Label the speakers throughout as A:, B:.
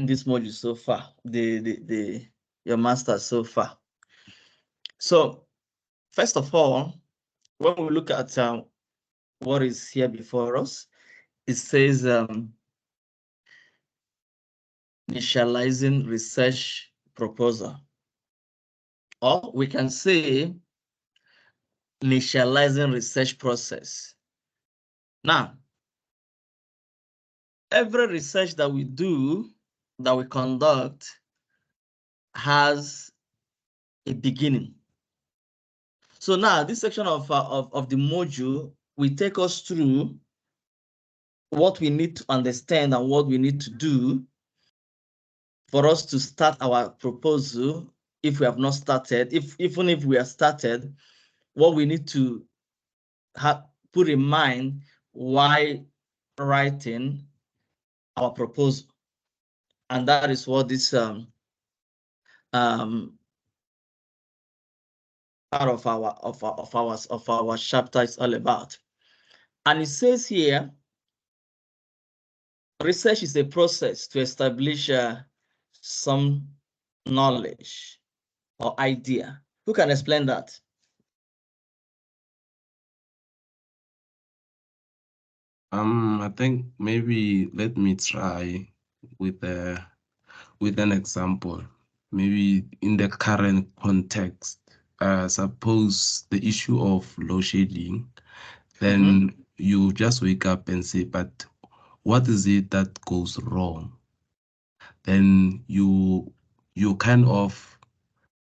A: this module so far, your master so far. So first of all, when we look at what is here before us, it says initializing research proposal, or we can say initializing research process. Now, every research that we do, that we conduct, has a beginning. So now this section of the module will take us through what we need to understand and what we need to do for us to start our proposal. If we have not started, even if we have started, what we need to put in mind while writing our proposal, and that is what this part of our chapter is all about. And it says here, research is a process to establish some knowledge or idea. Who can explain that?
B: I think maybe let me try with an example. Maybe in the current context, suppose the issue of load shedding, then you just wake up and say, but what is it that goes wrong? Then you kind of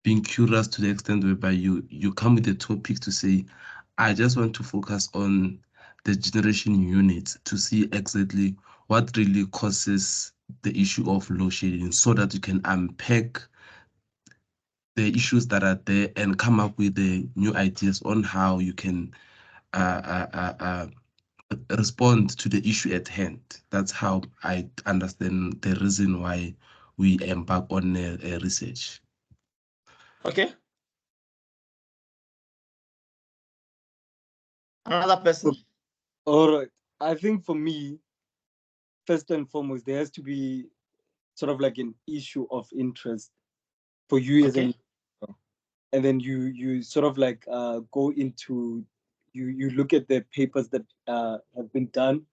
B: being curious to the extent whereby you come with a topic to say, I just want to focus on the generation unit to see exactly what really causes the issue of load shedding, so that you can unpack the issues that are there and come up with the new ideas on how you can respond to the issue at hand. That's how I understand the reason why we embark on a research.
A: Okay. Another person.
C: All right. I think for me, first and foremost, there has to be sort of like an issue of interest for you as an, and then you sort of like go into, you look at the papers that have been done,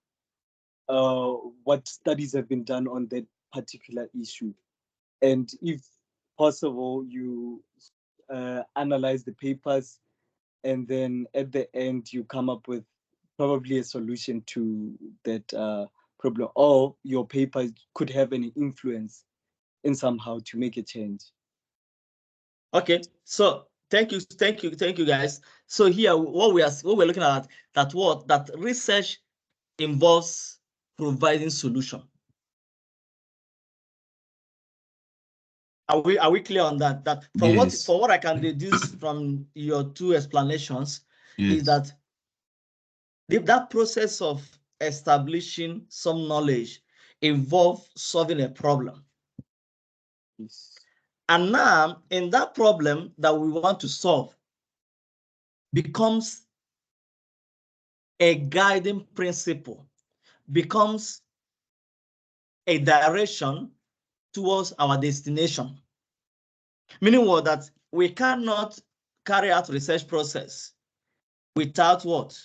C: what studies have been done on that particular issue, and if possible, you analyze the papers, and then at the end you come up with probably a solution to that problem, or your paper could have any influence in somehow to make a change.
A: Okay, so thank you guys. So here what we're looking at, that research involves providing solution. Are we clear on that? That for what I can deduce from your two explanations is that that process of establishing some knowledge involves solving a problem.
C: Yes.
A: And now in that problem that we want to solve becomes a guiding principle, becomes a direction towards our destination. Meaning what? That we cannot carry out research process without what?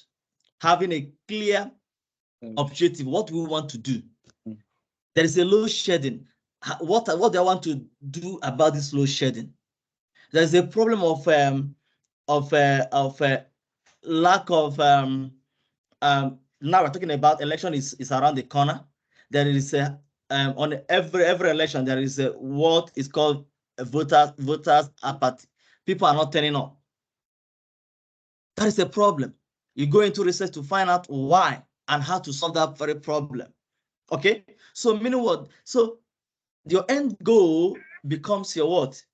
A: Having a clear objective, what we want to do. There is a load shedding. What do I want to do about this load shedding? There's a problem of lack of now we're talking about election is around the corner. There is a on every election there is a what is called a voters apathy. People are not turning up. That is a problem. You go into research to find out why and how to solve that very problem. Okay, so meaning what? So your end goal becomes your what?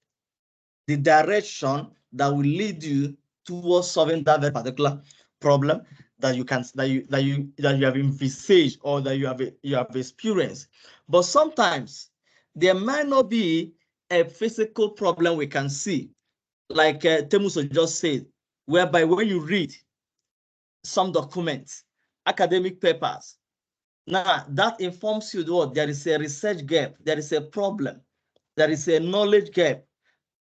A: The direction that will lead you towards solving that very particular problem that you have envisaged or that you have experienced. But sometimes there might not be a physical problem we can see, like Temuso just said, whereby when you read some documents, academic papers, Now, that informs you what? There is a research gap, there is a problem, there is a knowledge gap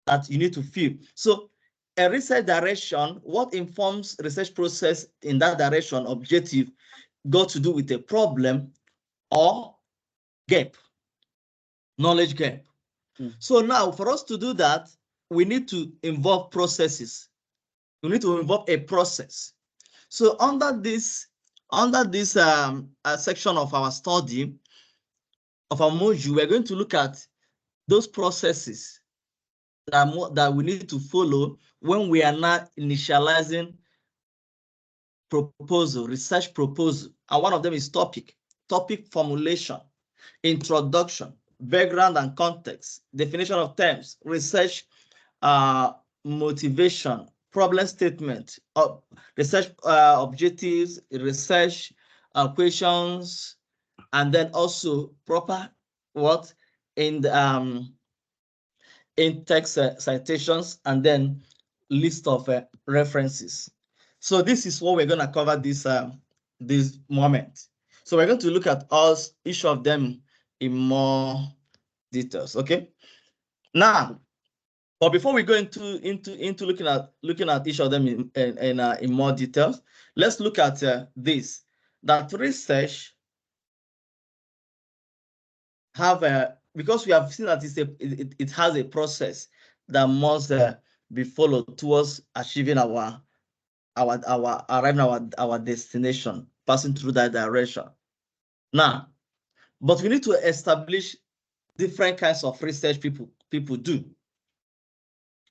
A: that you need to fill. So a research direction, what informs research process in that direction, objective, got to do with a problem or gap, knowledge gap. So now for us to do that, we need to involve processes. We need to involve a process. So under this section of our study, of our module, we're going to look at those processes that we need to follow when we are now initializing proposal, research proposal. And one of them is topic formulation, introduction, background and context, definition of terms, research motivation, problem statement, research objectives, research questions, and then also proper what in the in-text citations, and then list of references. So this is what we're going to cover this moment. So we're going to look at each of them in more details. Okay. Now, but before we go into looking at each of them in more details, let's look at this. That research have a, because we have seen that it has a process that must be followed towards achieving arriving our destination, passing through that direction. Now, but we need to establish different kinds of research people do.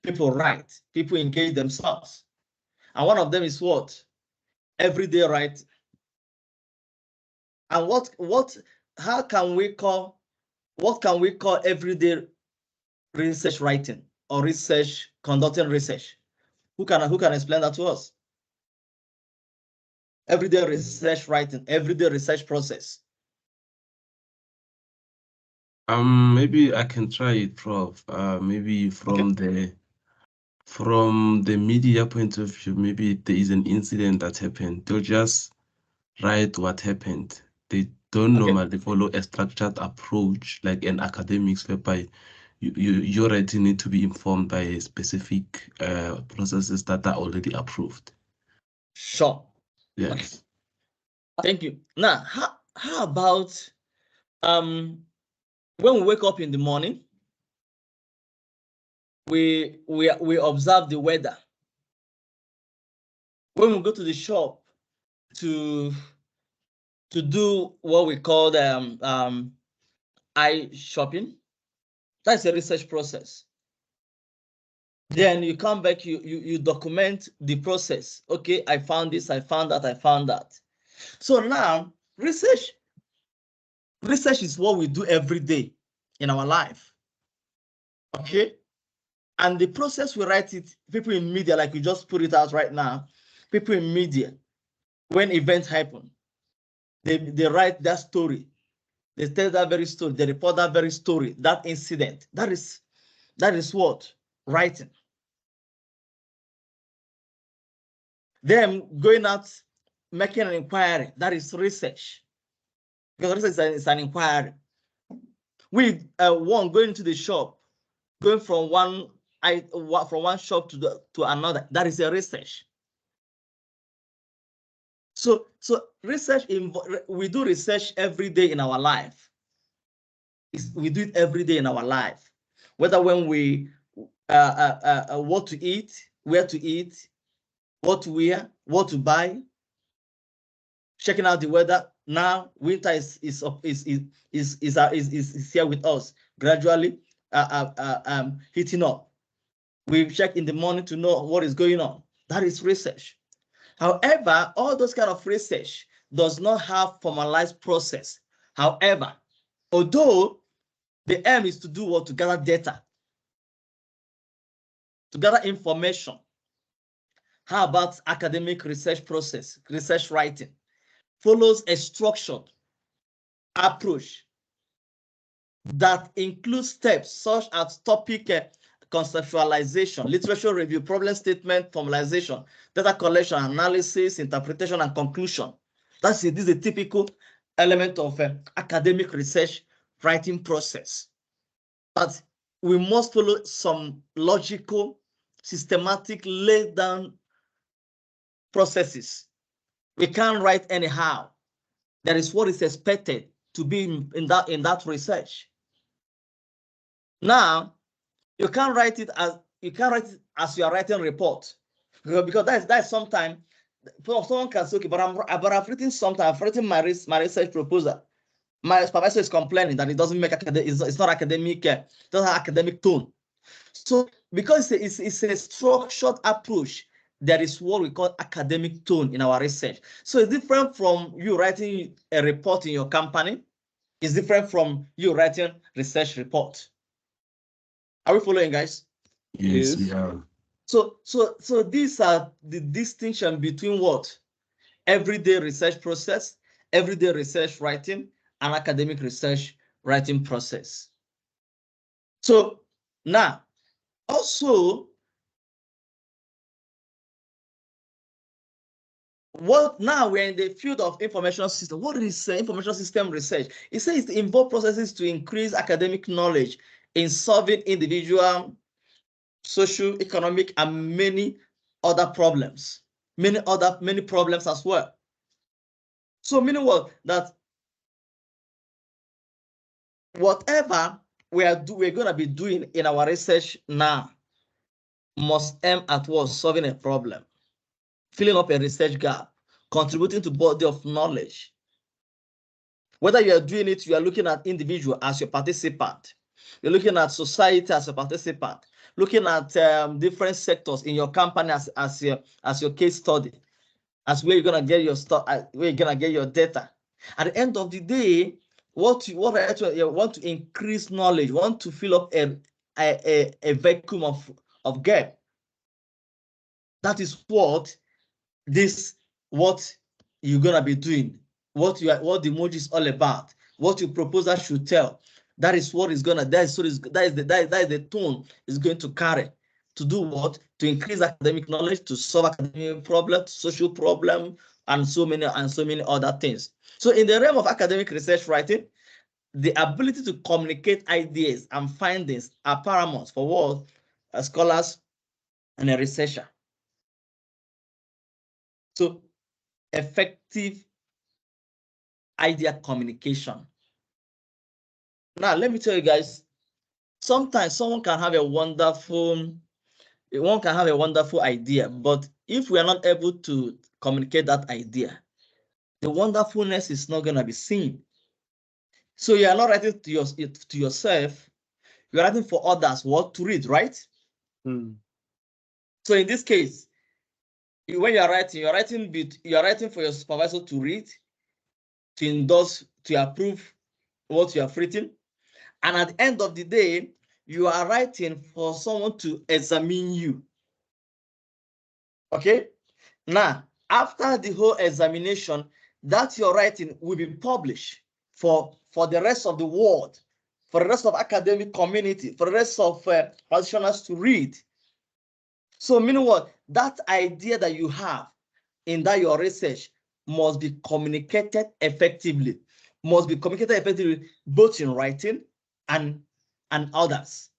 A: People write, people engage themselves. And one of them is what? Everyday writing. And what can we call everyday research writing or research conducting research? Who can explain that to us? Everyday research writing, everyday research process.
B: Maybe I can try it, Prof. Maybe from the media point of view, maybe there is an incident that happened. They'll just write what happened. They don't normally follow a structured approach like an academics, whereby your writing need to be informed by specific processes that are already approved.
A: Sure.
B: Yes.
A: Okay. Thank you. Now, how about when we wake up in the morning, we observe the weather. When we go to the shop to do what we call eye shopping, that's a research process. Then you come back, you document the process. Okay, I found this, I found that, I found that. So now research is what we do every day in our life. Okay. And the process we write it, people in media, like we just put it out right now, people in media, when events happen, they write that story. They tell that very story, they report that very story, that incident. That is what? Writing. Them going out, making an inquiry, that is research. Because research is an inquiry. We one going to the shop, going from one shop to another, that is a research. So research, we do research every day in our life. We do it every day in our life, whether when we what to eat, where to eat, what to wear, what to buy, checking out the weather. Now winter is here with us, gradually heating up. We check in the morning to know what is going on. That is research. However, all those kind of research does not have formalized process. However, although the aim is to do what? To gather data, to gather information. How about academic research process? Research writing follows a structured approach that includes steps such as topic conceptualization, literature review, problem statement, formalization, data collection, analysis, interpretation, and conclusion. This is a typical element of academic research writing process. But we must follow some logical, systematic, laid down processes. We can't write anyhow. That is what is expected to be in that research. Now, you can't write it as you are writing a report, because that's sometimes someone can say, okay, but I've written something. I've written my research proposal. My supervisor is complaining that it doesn't make it's not academic, doesn't have academic tone. So because it's a structured approach, there is what we call academic tone in our research. So it's different from you writing a report in your company. It's different from you writing research report. Are we following, guys?
B: Yes, yeah.
A: So these are the distinction between what? Everyday research process, everyday research writing, and academic research writing process. So now, also, now we're in the field of information system. What is information system research? It says it involves processes to increase academic knowledge in solving individual, social, economic, and many other problems. Many problems as well. So meaning what? That whatever we're going to be doing in our research now must aim at what? Solving a problem, filling up a research gap, contributing to body of knowledge. Whether you are doing it, you are looking at individual as your participant, you're looking at society as a participant, looking at different sectors in your company as your case study, as where you're gonna get your stuff, where you're gonna get your data. At the end of the day, what you want to increase knowledge, want to fill up a vacuum of gap. That is what you're gonna be doing, what the emoji is all about, what your proposal should tell. That is what is gonna. That is the tone is going to carry. To do what? To increase academic knowledge, to solve academic problems, social problem, and so many other things. So in the realm of academic research writing, the ability to communicate ideas and findings are paramount for what? Scholars and a researcher. So effective idea communication. Now, let me tell you guys, sometimes someone can have a wonderful idea, but if we are not able to communicate that idea, the wonderfulness is not going to be seen. So you are not writing to yourself, you're writing for others what to read, right? So in this case, when you're writing for your supervisor to read, to endorse, to approve what you have written. And at the end of the day, you are writing for someone to examine you. Okay? Now, after the whole examination, that your writing will be published for the rest of the world, for the rest of academic community, for the rest of practitioners to read. So meaning what? That idea that you have in that your research must be communicated effectively, both in writing and others.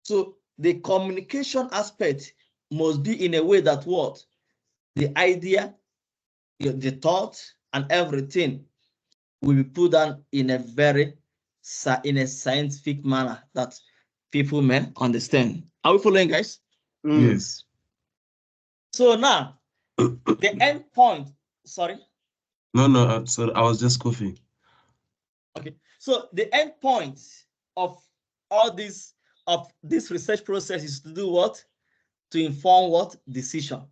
A: So the communication aspect must be in a way that what? The idea, the thought, and everything will be put down in a scientific manner that people may understand. Are we following, guys?
B: Yes.
A: So now, the end point, sorry?
B: No, sorry, I was just coughing.
A: Okay, so the end point of all this, research process is to do what? To inform what? Decision.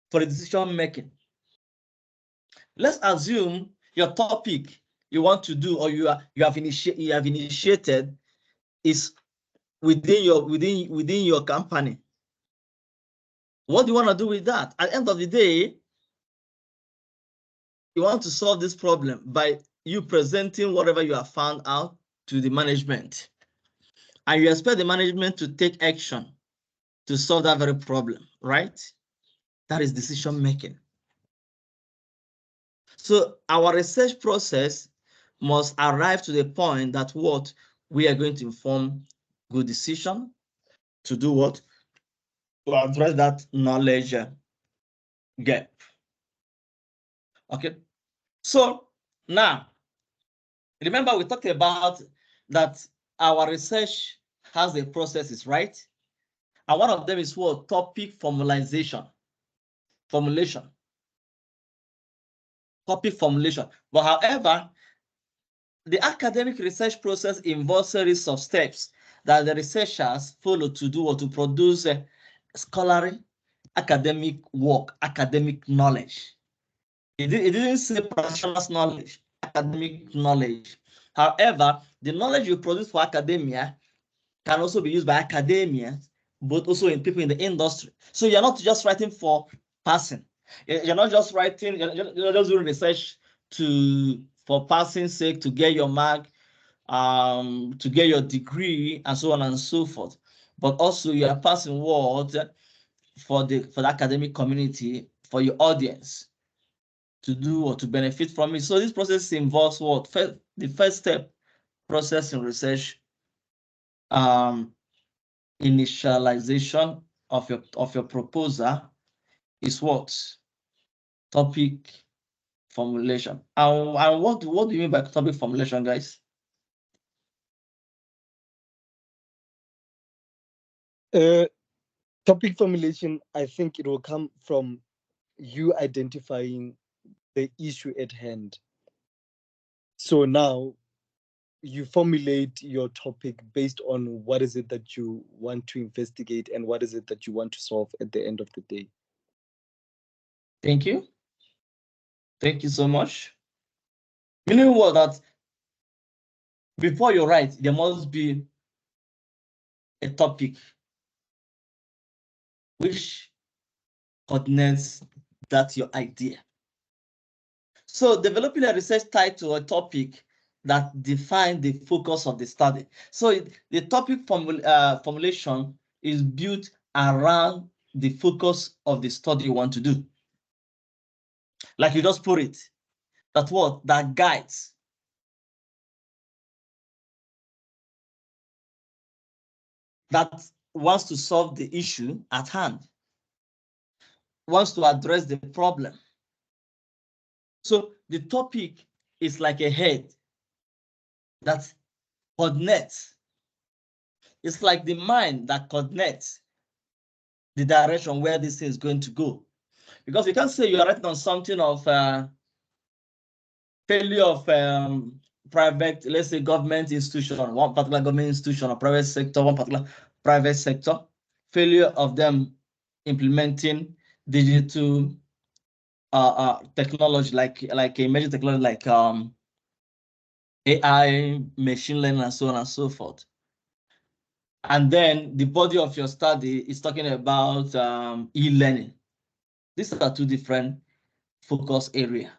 A: For the decision making. Let's assume your topic you want to do, or you have initiated, is within your company. What do you want to do with that? At the end of the day, you want to solve this problem by you presenting whatever you have found out to the management, and you expect the management to take action to solve that very problem, right? That is decision making. So our research process must arrive to the point that what we are going to inform good decision to do what? To address that knowledge gap. Okay. So now, remember we talked about that our research has the processes, right? And one of them is what? Topic formulation. Topic formulation. But however, the academic research process involves a series of steps that the researchers follow to do or to produce scholarly academic work, academic knowledge. It didn't say practitioner's knowledge, academic knowledge. However, the knowledge you produce for academia can also be used by academia, but also in people in the industry. So you're not just writing for passing. You're not just writing, you're just doing research for passing sake, to get your mark, to get your degree, and so on and so forth. But also you are passing word for the academic community, for your audience to do or to benefit from it. So this process involves what? The first step, process in research, initialization of your proposal is what? Topic formulation. And what do you mean by topic formulation, guys?
C: Topic formulation, I think it will come from you identifying the issue at hand. So now you formulate your topic based on what is it that you want to investigate and what is it that you want to solve at the end of the day.
A: Thank you. Thank you so much. Meaning what? That before you write, there must be a topic which coordinates that your idea. So developing a research tied to a topic that defines the focus of the study. So the topic formulation is built around the focus of the study you want to do. Like you just put it, that what? That guides. That wants to solve the issue at hand, wants to address the problem. So the topic is like a head that coordinates. It's like the mind that coordinates the direction where this thing is going to go. Because you can't say you are writing on something of failure of private, let's say government institution, one particular government institution or private sector, one particular private sector, failure of them implementing digital technology, like emerging technology, like AI, machine learning, and so on and so forth. And then the body of your study is talking about e-learning. These are two different focus areas.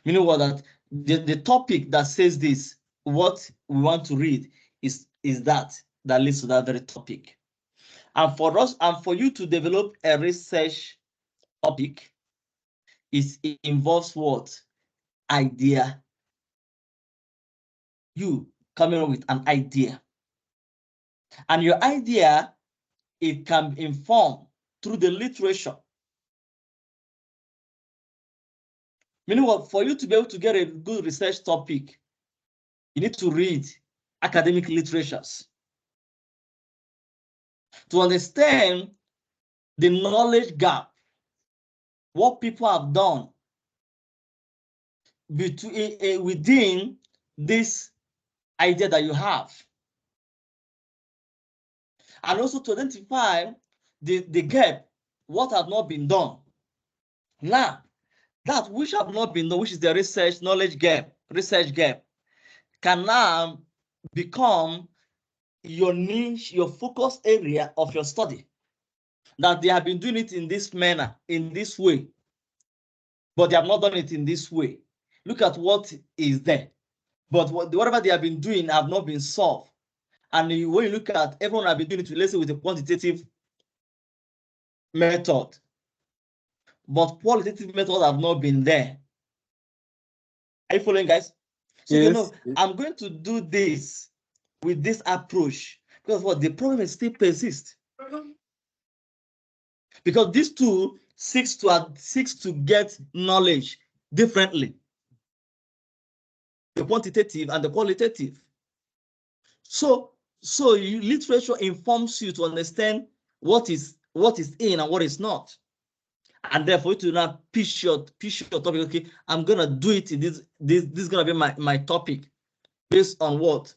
A: Meaning what? That the topic that says this, what we want to read is that leads to that very topic. And for us, and for you to develop a research topic, it involves what? Idea. You coming up with an idea. And your idea, it can be informed through the literature. Meaning what? For you to be able to get a good research topic, you need to read academic literatures to understand the knowledge gap, what people have done within this idea that you have. And also to identify the gap, what have not been done. Now, that which have not been done, which is the research knowledge gap, can now become your niche, your focus area of your study. That they have been doing it in this manner, in this way, but they have not done it in this way. Look at what is there. But whatever they have been doing have not been solved. And when you look at, everyone have been doing it, let's say, with a quantitative method. But qualitative methods have not been there. Are you following, guys? So
C: Yes.
A: you know, I'm going to do this with this approach because what the problem still persists. Because these two seeks to get knowledge differently, the quantitative and the qualitative. So literature informs you to understand what is in and what is not, and therefore to now pitch your topic. Okay, I'm gonna do it. This is gonna be my topic based on what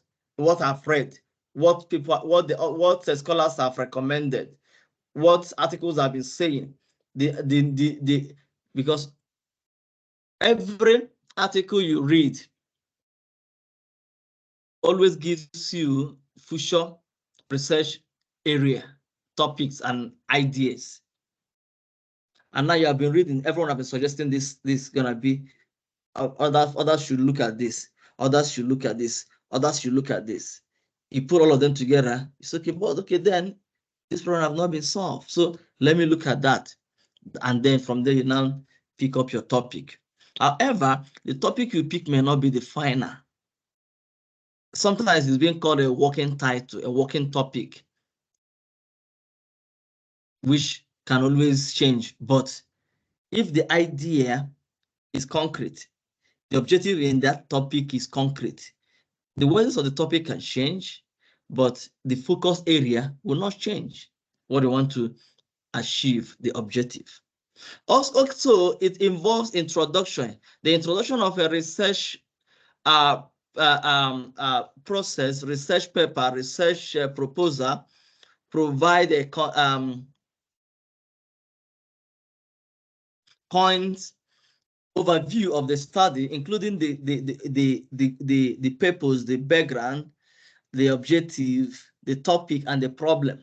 A: I've read, what the scholars have recommended, what articles have been saying. Because every article you read always gives you future research area, topics, and ideas. And now you have been reading, everyone have been suggesting this is gonna be, others should look at this, others should look at this, others should look at this. You put all of them together, it's okay, but okay, then this problem have not been solved. So let me look at that. And then from there, you now pick up your topic. However, the topic you pick may not be the final. Sometimes it's being called a working title, a working topic, which can always change. But if the idea is concrete, the objective in that topic is concrete, the words of the topic can change, but the focus area will not change. What you want to achieve, the objective. Also, it involves introduction. The introduction of a research process, research paper, research proposal, provide a point overview of the study, including the purpose, the background, the objective, the topic, and the problem.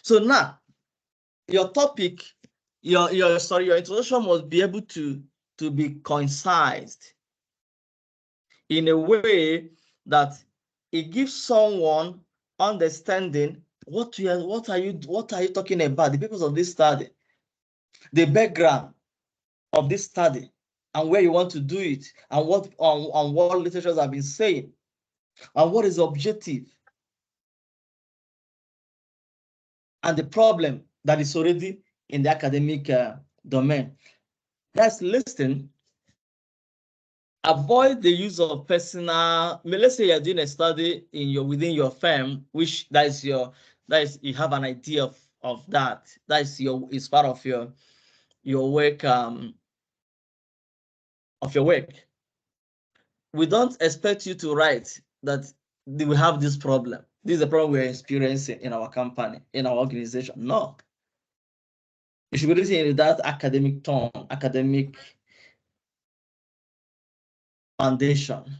A: So now, your topic, your introduction must be able to be concised in a way that it gives someone understanding what are you talking about, the purpose of this study, the background of this study, and where you want to do it, and what on what literatures have been saying, and what is the objective, and the problem that is already in the academic domain. Let's listen. Avoid the use of personal. Let's say you're doing a study within your firm, which you have an idea of that. Is part of your work We don't expect you to write that we have this problem. This is the problem we're experiencing in our company, in our organization. No. You should be written in that academic tone, academic foundation.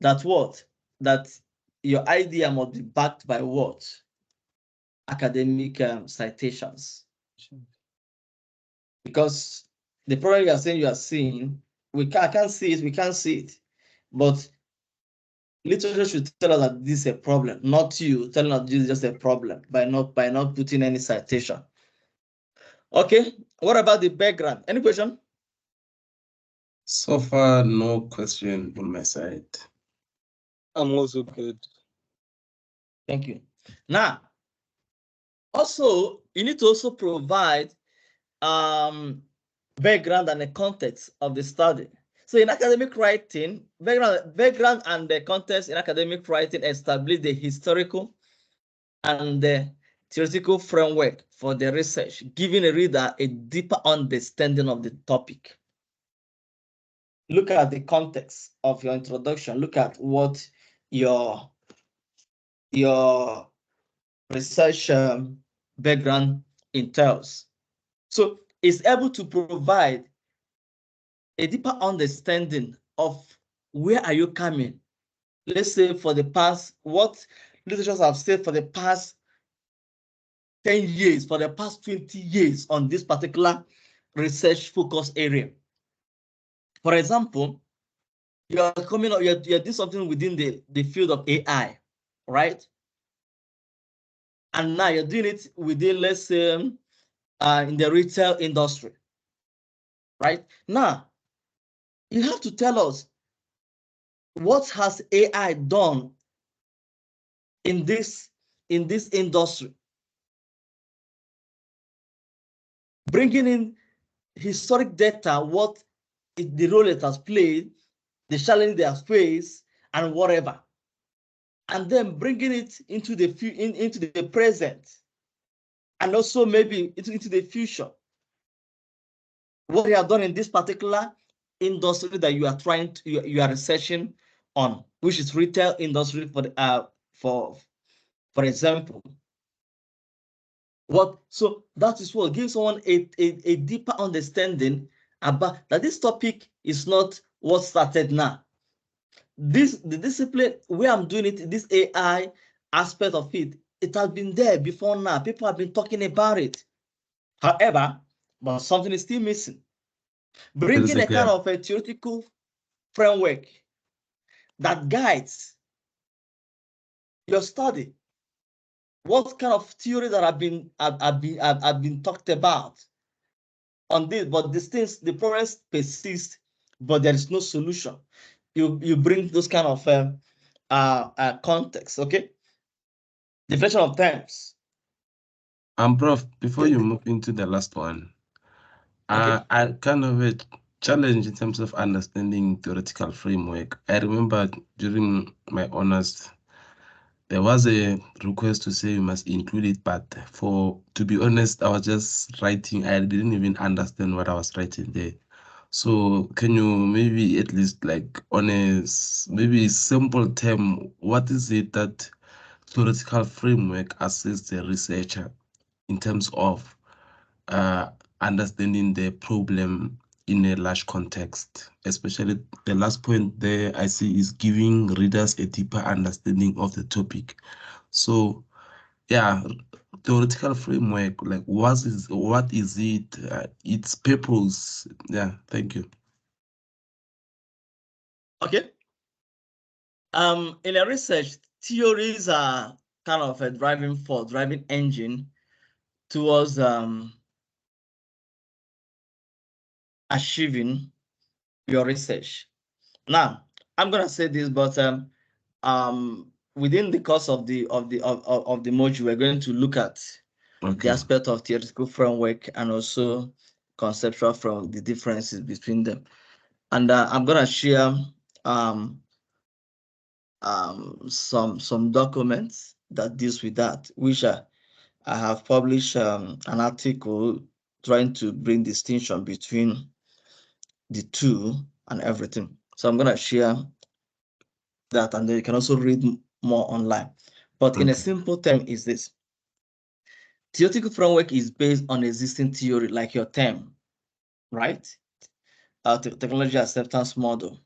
A: That your idea must be backed by what? Academic citations. Because the problem you are seeing, I can't see it, we can't see it. But literature should tell us that this is a problem, not you telling us this is just a problem by not putting any citation. Okay, what about the background? Any question?
B: So far, no question on my side.
C: I'm also good.
A: Thank you. Now, also, you need to also provide background and the context of the study. So in academic writing, background and the context in academic writing establish the historical and the theoretical framework for the research, giving a reader a deeper understanding of the topic. Look at the context of your introduction. Look at what your research background entails. So it's able to provide a deeper understanding of where are you coming. Let's say for the past, what literatures have said for the past 10 years, for the past 20 years on this particular research focus area. For example, you are coming up, you're doing something within the field of AI, right? And now you're doing it within, let's say, in the retail industry, right? Now, You have to tell us, what has AI done in this industry? Bringing in historic data, what the role it has played, the challenge they have faced, and whatever, and then bringing it into the present, and also maybe into the future. What they have done in this particular industry that you are you are researching on, which is retail industry, for example. So that is what gives someone a deeper understanding about that this topic is not what started now. The discipline where I'm doing it, this AI aspect of it, it has been there before now. People have been talking about it. However, but something is still missing. Bringing a kind of a theoretical framework that guides your study. What kind of theory that have been talked about on this, but the problems persist, but there is no solution. You bring those kind of context, okay? Definition of terms.
B: Prof, before you move into the last one,
A: okay.
B: I kind of a challenge in terms of understanding theoretical framework. I remember during my honors, there was a request to say you must include it, but to be honest, I was just writing. I didn't even understand what I was writing there. So can you maybe at least like on a maybe simple term, what is it that theoretical framework assists the researcher in terms of understanding the problem in a large context? Especially the last point there I see is giving readers a deeper understanding of the topic. So yeah, theoretical framework, like what is it, its purpose? Yeah, thank you.
A: Okay. In a research, theories are kind of a driving engine towards achieving your research. Now, I'm gonna say this, but within the course of the module, we're going to look at the aspect of theoretical framework and also conceptual from the differences between them. And I'm gonna share some documents that deals with that, which I have published an article trying to bring distinction between the two and everything. So I'm gonna share that, and then you can also read more online. But in a simple term is this: theoretical framework is based on existing theory, like your term, right? Technology acceptance model,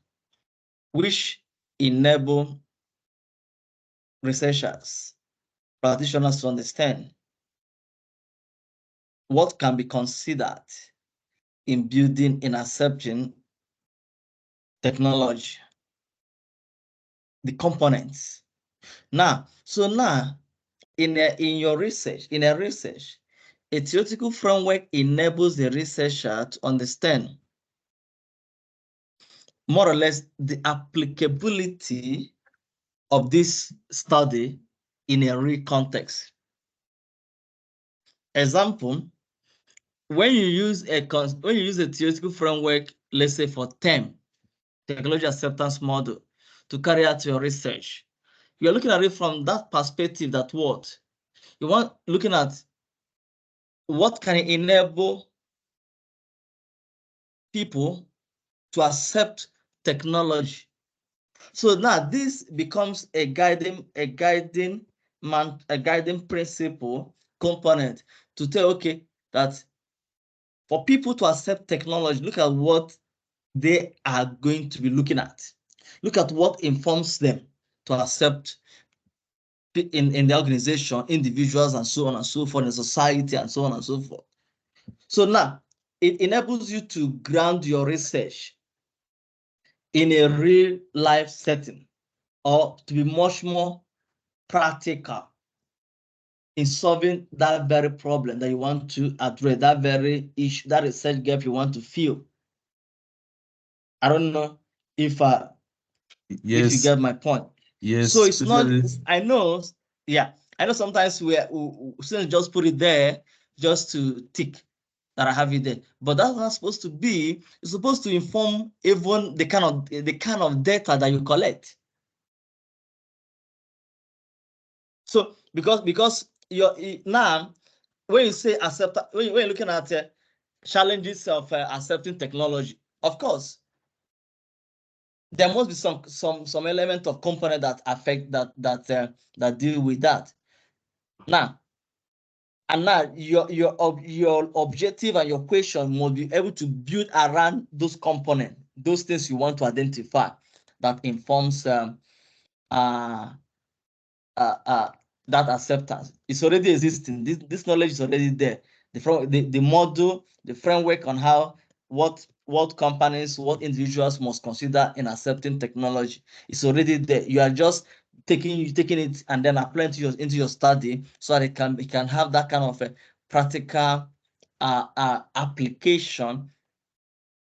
A: which enable researchers, practitioners to understand what can be considered in building and accepting technology, the components. Now, in a research, a theoretical framework enables the researcher to understand more or less the applicability of this study in a real context. Example, when you use a theoretical framework, let's say for TEM, technology acceptance model, to carry out your research, you're looking at it from that perspective, that what you want, looking at what can enable people to accept technology. So now this becomes a guiding principle component to tell, okay, that for people to accept technology, look at what they are going to be looking at. Look at what informs them to accept in the organization, individuals, and so on and so forth, in society, and so on and so forth. So now it enables you to ground your research in a real life setting, or to be much more practical in solving that very problem that you want to address, that very issue, that research gap you want to fill. I don't know if you
B: Yes,
A: get my point.
B: yes,
A: So it's not.
B: especially
A: I know. Yeah, I know. Sometimes we students just put it there just to tick that I have it there, but that's not supposed to be. It's supposed to inform even the kind of data that you collect. So because you're now when you say accept, when you're looking at challenges of accepting technology, of course there must be some element of component that affect that deal with that. Now your objective and your question must be able to build around those components, those things you want to identify that informs uh, that acceptance. It's already existing. This knowledge is already there. The model, the framework on how what companies, what individuals must consider in accepting technology is already there. You are just taking it and then applying into your study so that it can have that kind of a practical application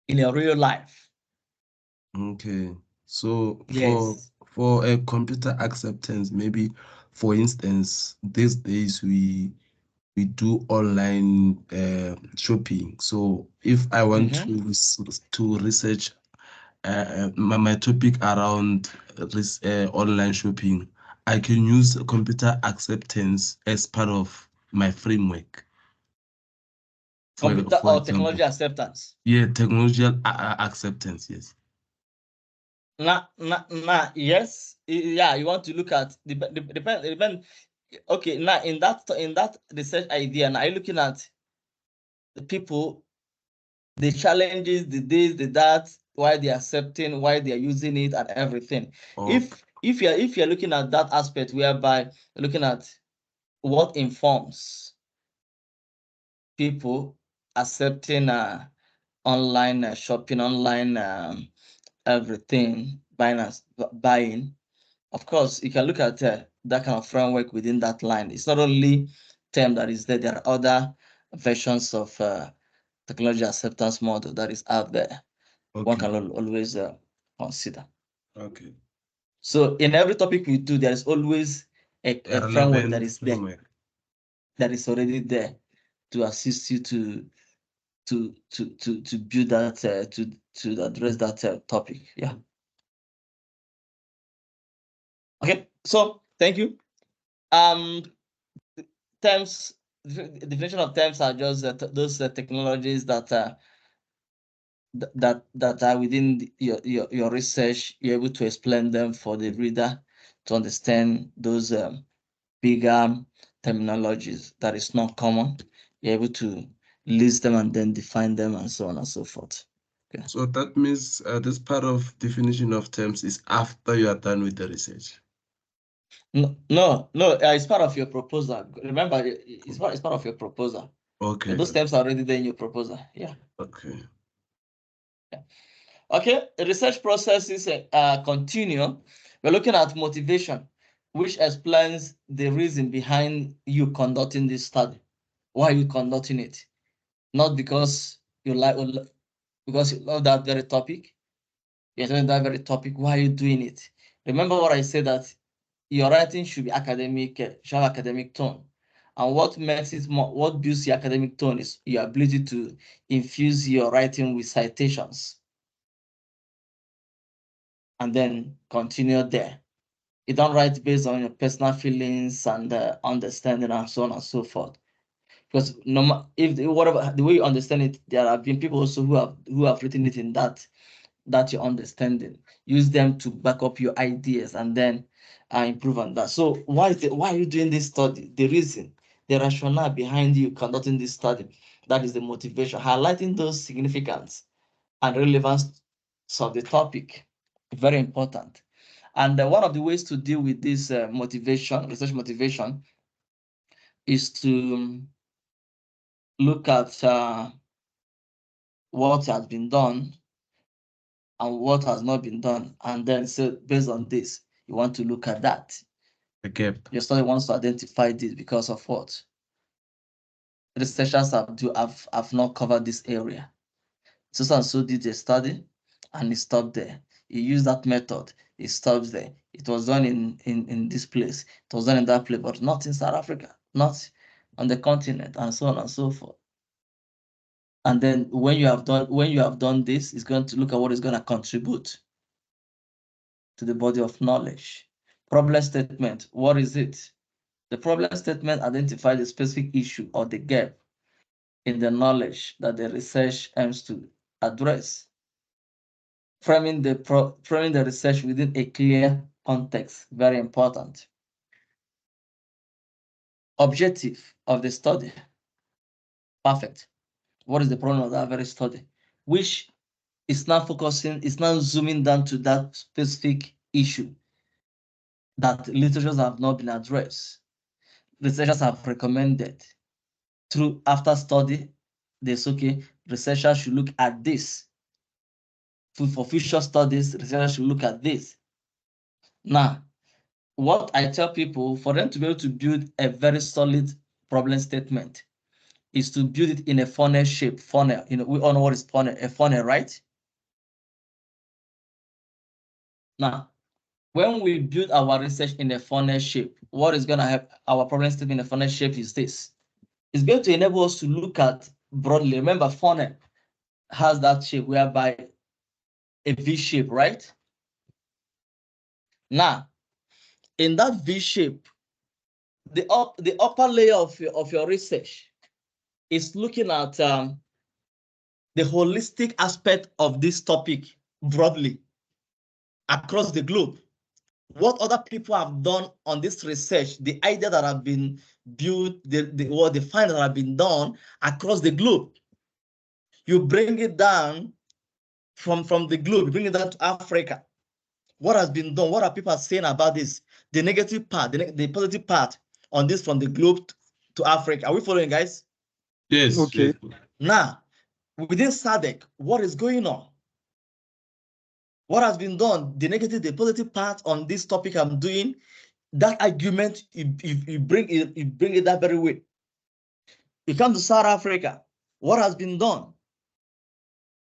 A: in your real life.
B: okay. So
A: Yes.
B: for a computer acceptance, maybe for instance, these days we do online shopping. So if I want to research my topic around online shopping, I can use computer acceptance as part of my framework.
A: Computer
B: For
A: or
B: example,
A: technology acceptance.
B: yeah, technological acceptance, yes.
A: Yes, yeah. You want to look at depend. Okay, now in that research idea, now you're looking at the people, the challenges, the this, the that, why they're accepting, why they're using it, and everything.
B: Okay.
A: If you're looking at that aspect, whereby you're looking at what informs people accepting online shopping, online everything, buying. Of course, you can look at that kind of framework within that line. It's not only term that is there. There are other versions of technology acceptance model that is out there.
B: Okay.
A: One can always consider.
B: Okay.
A: So in every topic we do, there is always a framework that is there, that is already there to assist you to build that to address that topic. Yeah. Okay. So thank you. Terms, definition of terms are just those technologies that that are within your research. You're able to explain them for the reader to understand those bigger terminologies that is not common. You're able to list them and then define them and so on and so forth. Okay.
B: So that means this part of definition of terms is after you are done with the research.
A: No, it's part of your proposal. Remember, it's part of your proposal.
B: Okay.
A: Those terms are already there in your proposal. Yeah.
B: Okay.
A: Yeah. Okay, the research process is continue. We're looking at motivation, which explains the reason behind you conducting this study. Why are you conducting it? Not because you like, because you love that very topic. You're doing that very topic. Why are you doing it? Remember what I said, that your writing should be academic, should have academic tone. And what makes it more, what builds your academic tone is your ability to infuse your writing with citations and then continue there. You don't write based on your personal feelings and understanding and so on and so forth. Because if whatever the way you understand it, there have been people also who have written it in that your understanding. Use them to back up your ideas and then improve on that. So why are you doing this study? The reason, the rationale behind you conducting this study, that is the motivation. Highlighting those significance and relevance of the topic, very important. And one of the ways to deal with this motivation, research motivation, is to look at what has been done and what has not been done, and then say, based on this, you want to look at that.
B: The gap.
A: Your study wants to identify this because of what? Researchers have not covered this area. So and so did a study, and it stopped there. You use that method, it stops there. It was done in this place, it was done in that place, but not in South Africa, not on the continent, and so on and so forth. And then when you have done this, it's going to look at what is going to contribute to the body of knowledge. Problem statement, what is it? The problem statement identifies the specific issue or the gap in the knowledge that the research aims to address. Framing the research within a clear context, very important. Objective of the study, perfect. What is the problem of that very study? Which is now zooming down to that specific issue that literatures have not been addressed. Researchers have recommended through after study, this okay, researchers should look at this. For future studies, researchers should look at this. Now, what I tell people, for them to be able to build a very solid problem statement is to build it in a funnel shape. Funnel, we all know what is funnel, a funnel, right? Now, when we build our research in a funnel shape, what is going to help our problem statement in a funnel shape is this. It's going to enable us to look at broadly. Remember, funnel has that shape whereby a V shape, right? Now, in that V shape, the upper layer of your research is looking at the holistic aspect of this topic broadly across the globe. What other people have done on this research, the idea that have been built, the findings that have been done across the globe. You bring it down from the globe, you bring it down to Africa. What has been done? What are people saying about this? The negative part, the positive part on this from the globe to Africa. Are we following, guys?
B: Yes.
C: Okay.
B: Yes.
A: Now, within SADC, what is going on? What has been done? The negative, the positive part on this topic I'm doing. That argument, you bring it that very way. You come to South Africa. What has been done?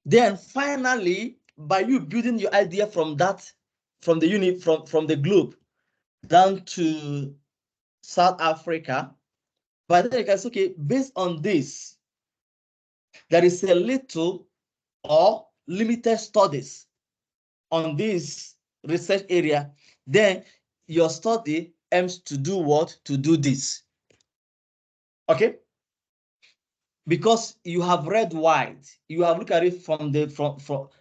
A: Then finally, by you building your idea from that, from the unit, from the globe down to South Africa, by then you can say, okay, based on this, there is a little or limited studies on this research area. Then your study aims to do what? To do this. Okay? Because you have read wide, you have looked at it from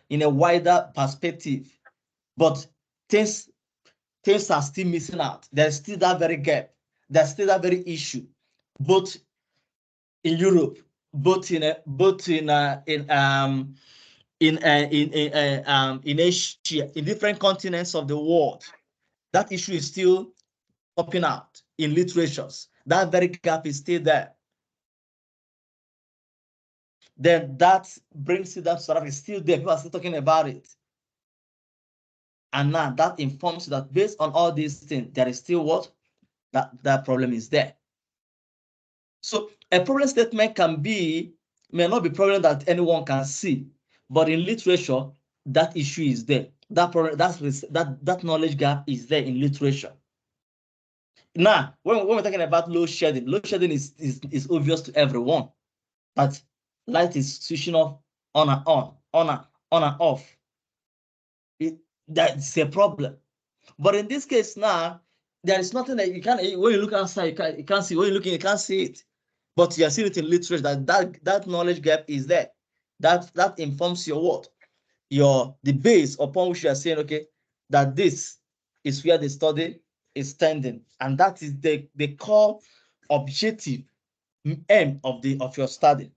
A: in a wider perspective, but things are still missing out. There's still that very gap. There's still that very issue, both in Europe, both in Asia, in different continents of the world. That issue is still popping out in literatures. That very gap is still there. Then that brings it up so that it's still there. People are still talking about it. And now that informs you that based on all these things, there is still what? That problem is there. So a problem statement may not be a problem that anyone can see, but in literature, that issue is there. That problem, that knowledge gap is there in literature. Now, when we're talking about load shedding is obvious to everyone. But light is switching off on and on and off. That's a problem. But in this case now, there is nothing that you can't. When you look outside, you can't see. When you're looking, you can't see it. But you are seeing it in literature that knowledge gap is there. That informs your what? The base upon which you are saying, okay, that this is where the study is standing, and that is the core objective aim of your study.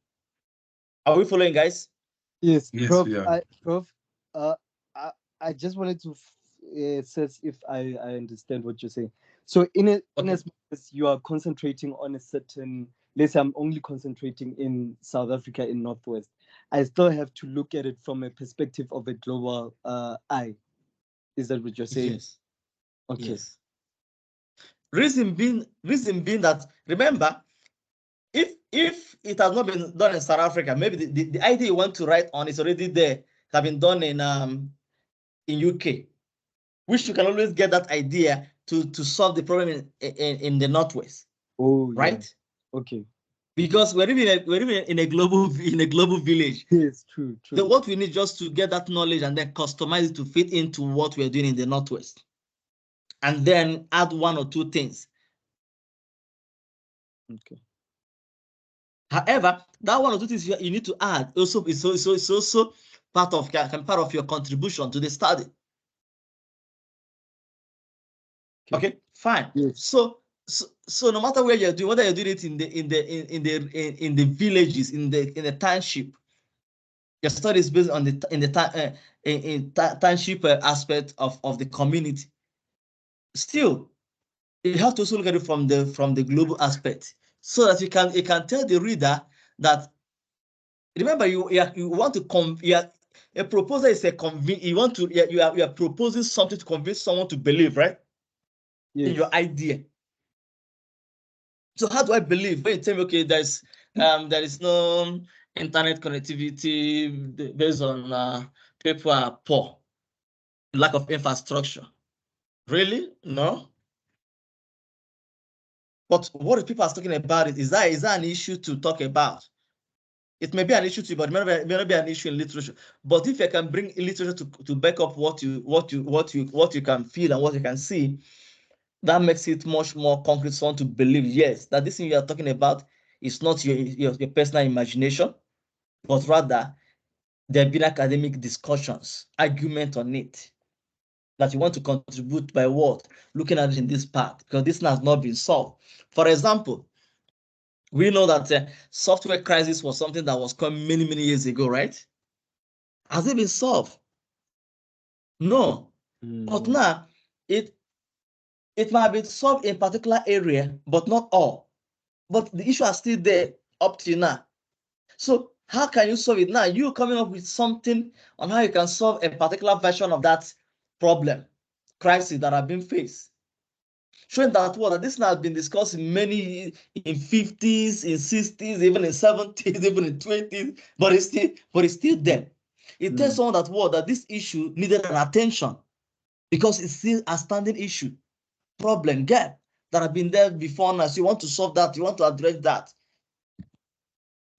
A: Are we following, guys?
C: Yes,
B: Yes,
C: Prof.
B: we are.
C: Prof. I just wanted to assess if I understand what you're saying. So in as much as you are concentrating on a certain, let's say I'm only concentrating in South Africa in Northwest, I still have to look at it from a perspective of a global eye. Is that what you're saying?
A: Yes.
C: Okay.
A: Yes. Reason being that, remember, if it has not been done in South Africa, maybe the idea you want to write on is already there. have been done in UK, which you can always get that idea to solve the problem in the Northwest.
C: Oh,
A: right?
C: Yeah. Okay.
A: Because we're living in a global village.
C: Yes, true.
A: So what we need just to get that knowledge and then customize it to fit into what we're doing in the Northwest, and then add one or two things.
C: Okay.
A: However, that one or two things you need to add also is also part of your contribution to the study. Okay, fine.
C: Yes.
A: So no matter where you're doing, whether you're doing it in the villages, in the township, your study is based on the township aspect of the community. Still, you have to also look at it from the global aspect, so that you can tell the reader that, remember, you want to a proposal is you are proposing something to convince someone to believe, right?
C: Yes.
A: In your idea. So how do I believe when you tell me, okay, there is no internet connectivity based on people are poor, lack of infrastructure? Really? No. But what people are talking about is that an issue to talk about? It may be an issue to you, but it may not be an issue in literature. But if you can bring literature to back up what you can feel and what you can see, that makes it much more concrete, someone to believe, yes, that this thing you are talking about is not your personal imagination, but rather there have been academic discussions, argument on it, that you want to contribute by what? Looking at it in this part, because this has not been solved. For example, we know that software crisis was something that was coming many years ago, right? Has it been solved? No. But now it might have been solved in a particular area, but not all. But the issue are still there up till now. So how can you solve it now? You coming up with something on how you can solve a particular version of that problem, crisis that have been faced. Showing that that this has been discussed in 50s, in 60s, even in 70s, even in 20s, but it's still there. It tells someone that this issue needed an attention, because it's still a standing issue, problem, gap that have been there before now. So you want to solve that, you want to address that.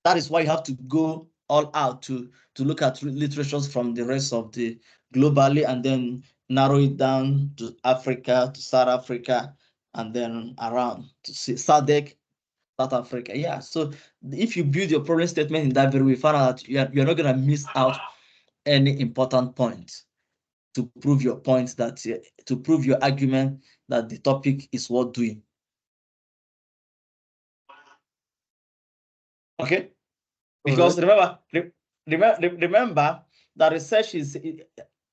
A: That is why you have to go all out to look at literatures from the rest of the globally, and then narrow it down to Africa, to South Africa, and then around to SADC, South Africa. Yeah, so if you build your problem statement in that very way, find out that you're not going to miss out any important point to prove your point, that to prove your argument that the topic is worth doing. Okay, because remember that research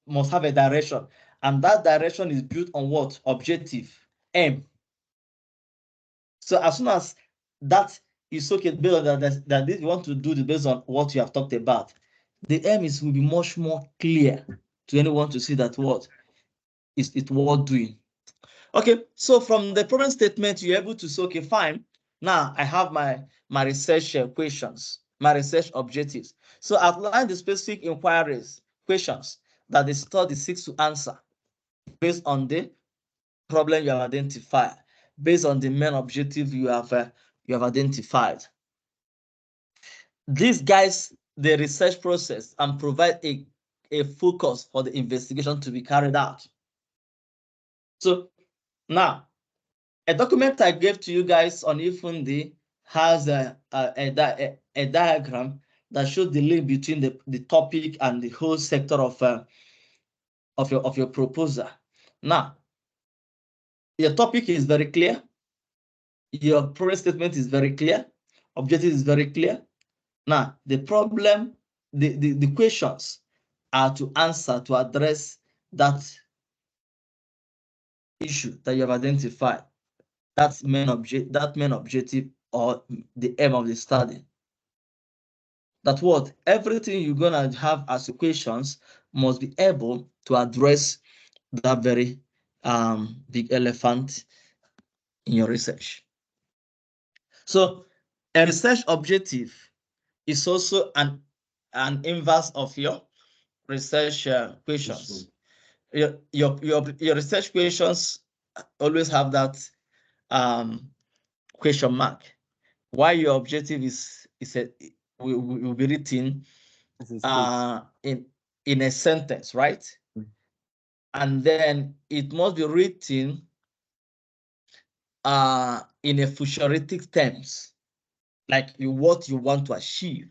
A: must have a direction, and that direction is built on what? Objective, aim. So as soon as that is okay, based on that you want to do this based on what you have talked about, the aim will be much more clear to anyone to see that what is it worth doing. Okay, so from the problem statement, you're able to say, okay, fine. Now I have my research questions, my research objectives. So outline the specific inquiries, questions that the study seeks to answer based on the problem you have identified, based on the main objective you have identified. This guides the research process and provide a focus for the investigation to be carried out. So now, a document I gave to you guys on eFundi has a diagram that shows the link between the topic and the whole sector of your proposal. Now, your topic is very clear. Your problem statement is very clear. Objective is very clear. Now, the problem, the questions are to answer, to address that issue that you have identified. That's main objective or the aim of the study. That what everything you're gonna have as questions must be able to address that very big elephant in your research. So a research objective is also an inverse of your research questions. Your research questions always have that question mark. Why your objective will be written in a sentence, right? And then it must be written in a futuristic terms, like what you want to achieve.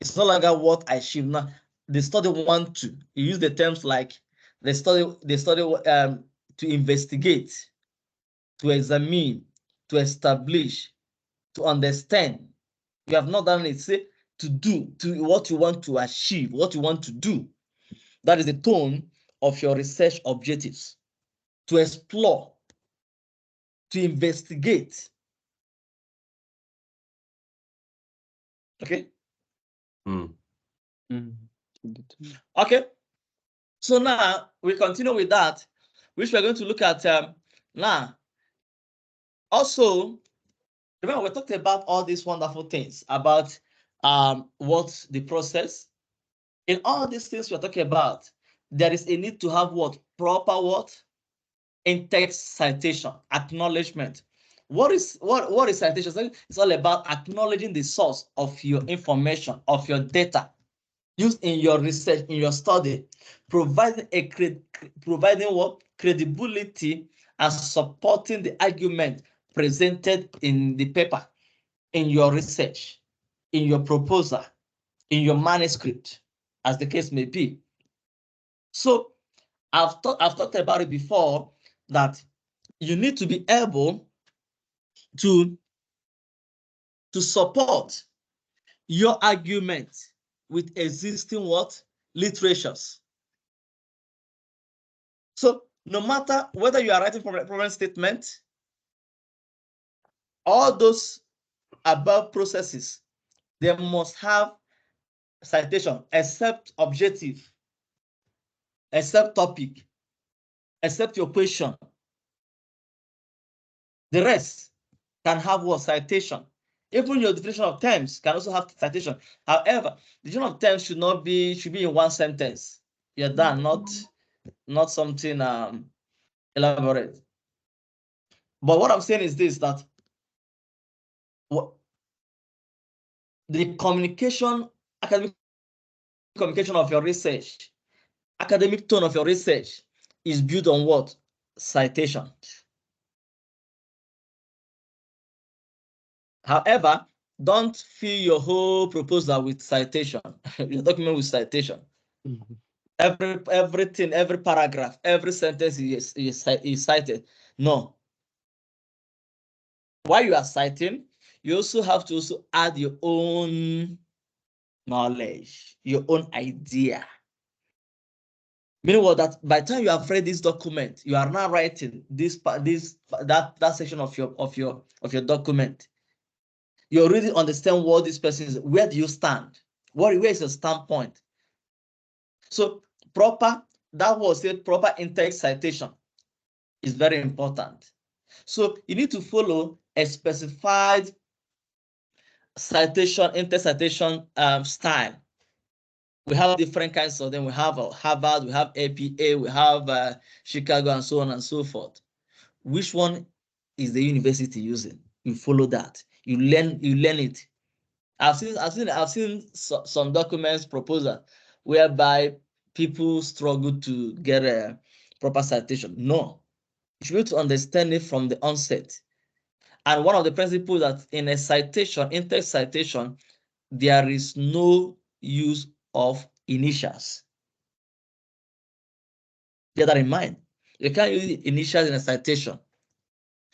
A: It's no longer what I achieve now. The study want to use the terms like the study to investigate, to examine, to establish, to understand. You have not done it. Say to do, to what you want to achieve, what you want to do. That is the tone of your research objectives. To explore, to investigate. Okay. Okay. So now we continue with that, which we're going to look at now. Also, remember we talked about all these wonderful things about what's the process. In all these things we're talking about, there is a need to have what? Proper what? In-text citation, acknowledgement. What is citation? It's all about acknowledging the source of your information, of your data used in your research, in your study, providing what? Credibility and supporting the argument presented in the paper, in your research, in your proposal, in your manuscript, as the case may be. So I've talked about it before, that you need to be able to support your argument with existing what? Literatures. So no matter whether you are writing from a problem statement, all those above processes, they must have citation, except objective, except topic, except your question. The rest can have what? Citation. Even your definition of terms can also have citation. However, the definition of terms should be in one sentence. You're done, not something elaborate. But what I'm saying is this, that the communication, academic communication of your research, academic tone of your research is built on what? Citation. However, don't fill your whole proposal with citation, your document with citation. Everything, every paragraph, every sentence is cited. No. While you are citing, you also have to also add your own knowledge, your own idea. Meaning what? That by the time you have read this document, you are now writing that section of your document. You already understand what this person is. Where do you stand? Where is your standpoint? So proper in-text citation is very important. So you need to follow a specified citation, in-text citation style. We have different kinds of them. We have Harvard, we have APA, we have Chicago, and so on and so forth. Which one is the university using? You follow that. You learn it. I've seen some documents proposal whereby people struggle to get a proper citation. No, you should be able to understand it from the onset. And one of the principles that in a citation, in-text citation, there is no use of initials. Bear that in mind. You can't use initials in a citation.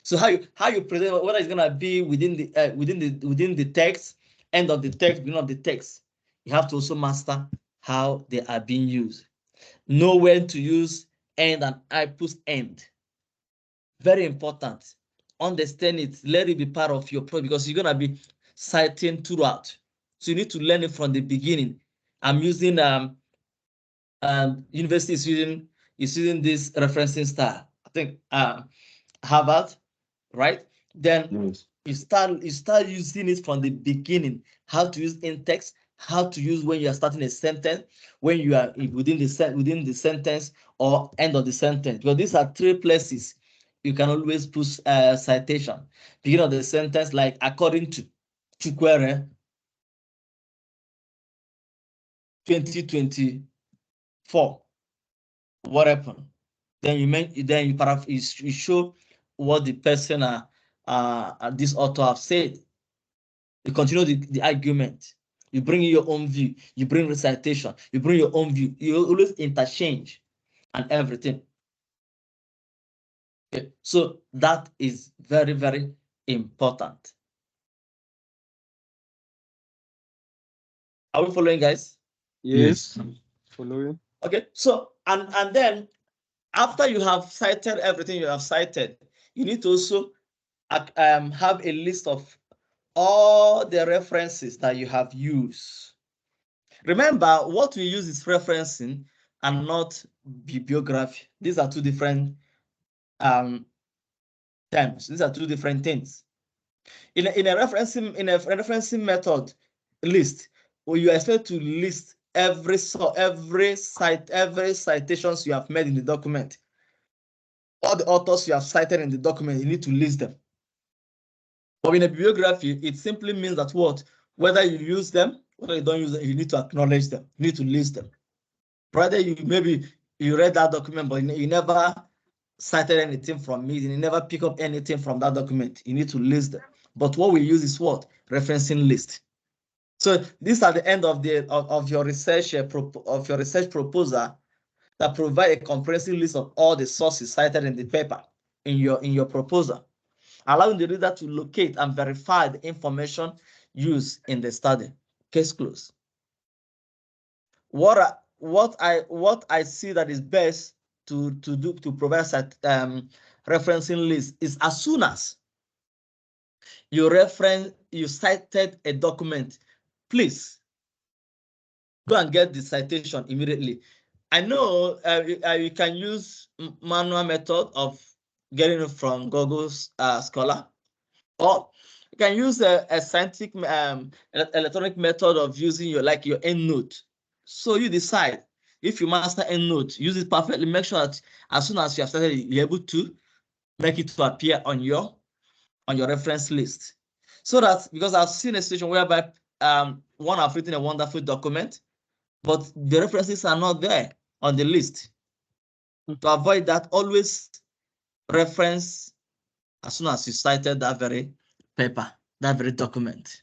A: So how you present, whether it's gonna be within the text, end of the text, beginning of the text, you have to also master how they are being used. Know when to use end and I post end. Very important. Understand it. Let it be part of your project because you're gonna be citing throughout. So you need to learn it from the beginning. I'm using university is using this referencing style. I think Harvard, right? Then you start using it from the beginning. How to use in-text, how to use when you are starting a sentence, when you are within the sentence or end of the sentence, because these are three places you can always put citation. Beginning of the sentence, like according to Chukwuere, 2024, what happened? Then you show what the person this author have said. You continue the argument. You bring your own view. You bring recitation. You bring your own view. You always interchange and everything. Okay. So that is very, very important. Are we following, guys?
C: Yes. Following.
A: Okay. So and then after you have cited everything you have cited, you need to also have a list of all the references that you have used. Remember, what we use is referencing and not bibliography. These are two different terms. These are two different things. In a referencing method list, where you expect to list every citations you have made in the document. All the authors you have cited in the document, you need to list them. But in a bibliography, it simply means that whether you use them, whether you don't use them, you need to acknowledge them, you need to list them. Rather, maybe you read that document, but you never cited anything from it, you never pick up anything from that document. You need to list them. But what we use is what? Referencing list. So these are the end of your research proposal that provide a comprehensive list of all the sources cited in the paper in your proposal, allowing the reader to locate and verify the information used in the study. Case closed. What I see that is best to provide referencing list is as soon as you cited a document, please go and get the citation immediately. I know you can use manual method of getting it from Google's Scholar, or you can use a scientific electronic method of using your EndNote. So you decide. If you master EndNote, use it perfectly. Make sure that as soon as you have started, you're able to make it to appear on your reference list. So that, because I've seen a situation whereby one have written a wonderful document, but the references are not there on the list. To avoid that, always reference as soon as you cited that very paper, that very document.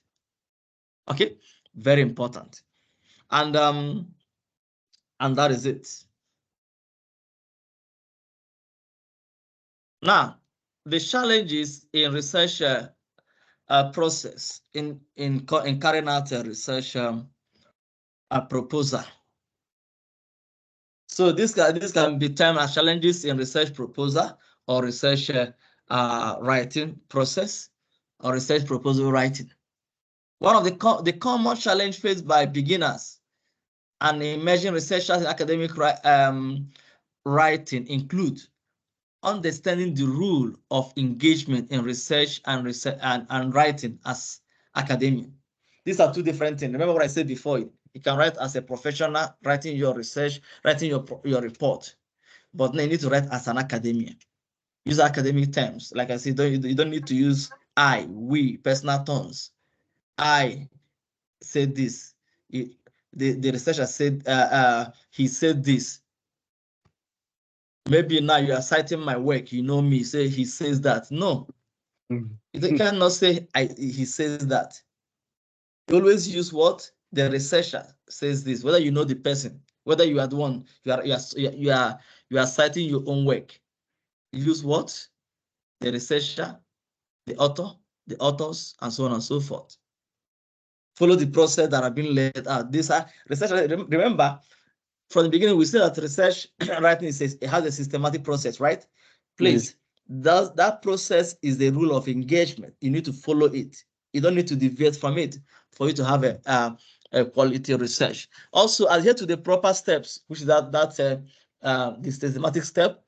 A: Okay, very important. And that is it. Now, the challenges in research process in carrying out a research proposal. So this can be termed as challenges in research proposal or research writing process or research proposal writing. One of the common challenge faced by beginners and emerging researchers in academic writing include understanding the rule of engagement in research and writing as academia. These are two different things. Remember what I said before. You can write as a professional, writing your research, writing your report, but now you need to write as an academia. Use academic terms. Like I said, you don't need to use I, we, personal terms. I said this. The researcher said he said this. Maybe now you are citing my work. You know me. Say he says that. No, you cannot say he says that. You always use what the researcher says this. Whether you know the person, whether you are the one you are citing your own work. You use what the researcher, the author, the authors, and so on and so forth. Follow the process that have been laid out. These are research. Remember, from the beginning, we said that research writing it has a systematic process, right? Please, that process is the rule of engagement. You need to follow it. You don't need to deviate from it for you to have a quality research. Also, adhere to the proper steps, which is the systematic step.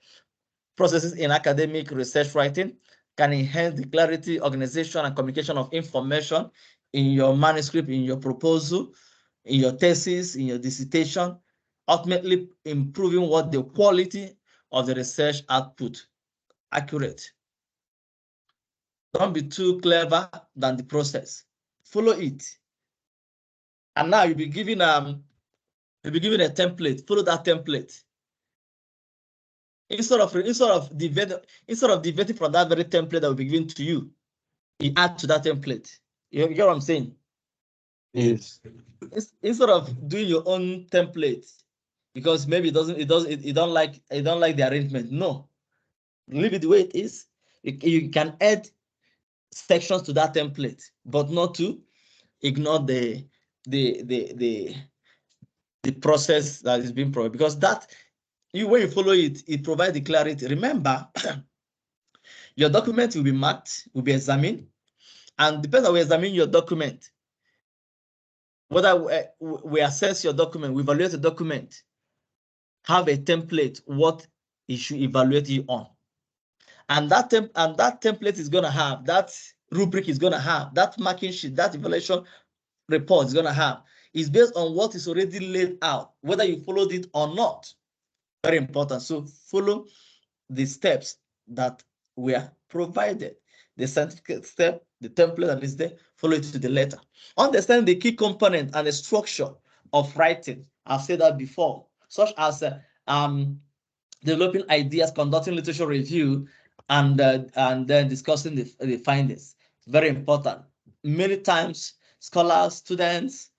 A: Processes in academic research writing can enhance the clarity, organization, and communication of information in your manuscript, in your proposal, in your thesis, in your dissertation, ultimately improving what the quality of the research output, accurate. Don't be too clever than the process. Follow it. And now you'll be given a template. Follow that template. Instead of deviating from that very template that will be given to you, you add to that template. You get what I'm saying?
B: Yes.
A: Instead of doing your own template, because maybe you don't like the arrangement. No, leave it the way it is. You can add sections to that template, but not to ignore the process that is being provided, because that when you follow it, it provides the clarity. Remember, your document will be marked, will be examined, and depending on how we examine your document, whether we assess your document, we evaluate the document, have a template what it should evaluate you on, and that template is going to have, that rubric is going to have, that marking sheet, that evaluation report is going to have, is based on what is already laid out, whether you followed it or not. Very important. So follow the steps that were provided. The scientific step, the template that is there, follow it to the letter. Understand the key component and the structure of writing. I've said that before, such as developing ideas, conducting literature review, and then discussing the findings. Very important. Many times, scholars, students,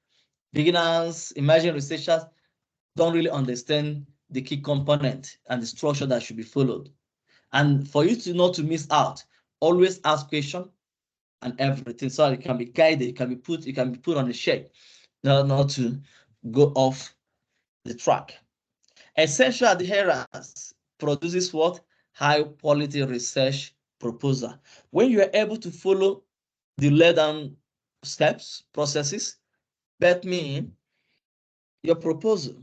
A: beginners, emerging researchers don't really understand the key component and the structure that should be followed. And for you to not to miss out, always ask questions and everything, so it can be guided, it can be put on the shape, not to go off the track. Essential adherence produces what? High quality research proposal. When you are able to follow the laid down steps, processes, that means your proposal,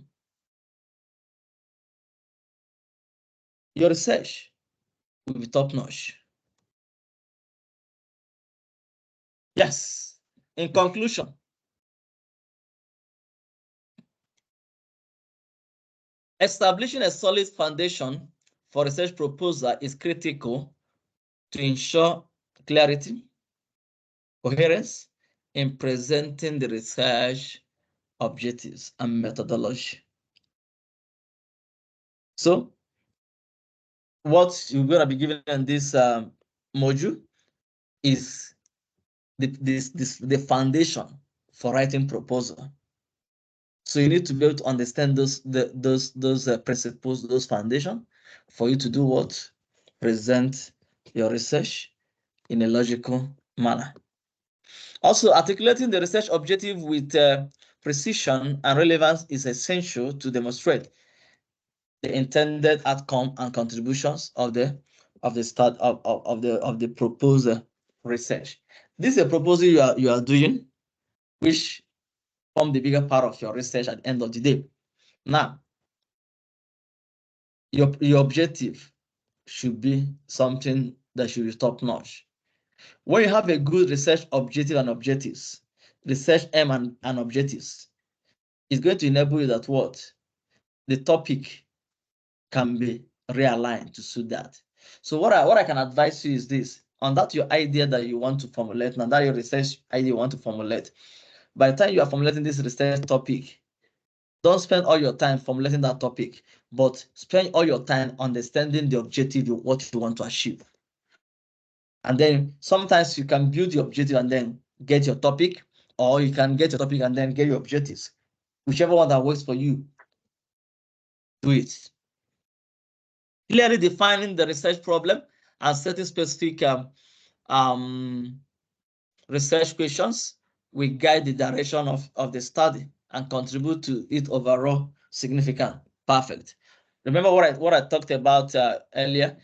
A: your research will be top notch. Yes. In conclusion, establishing a solid foundation for research proposal is critical to ensure clarity, coherence in presenting the research objectives and methodology. So, what you're going to be given in this module is the foundation for writing proposal. So you need to be able to understand those principles, those foundations, for you to do what? Present your research in a logical manner. Also, articulating the research objective with precision and relevance is essential to demonstrate the intended outcome and contributions of the proposed research. This is a proposal you are doing, which form the bigger part of your research at the end of the day. Now, your objective should be something that should be top notch. When you have a good research objective and objectives, research aim and objectives, it's going to enable you that what? The topic can be realigned to suit that. So what I can advise you is this: on that your idea that you want to formulate, now that your research idea you want to formulate, by the time you are formulating this research topic, don't spend all your time formulating that topic, but spend all your time understanding the objective, what you want to achieve. And then sometimes you can build your objective and then get your topic, or you can get your topic and then get your objectives. Whichever one that works for you, do it. Clearly defining the research problem and setting specific research questions will guide the direction of the study and contribute to its overall significance. Perfect. Remember what I talked about earlier,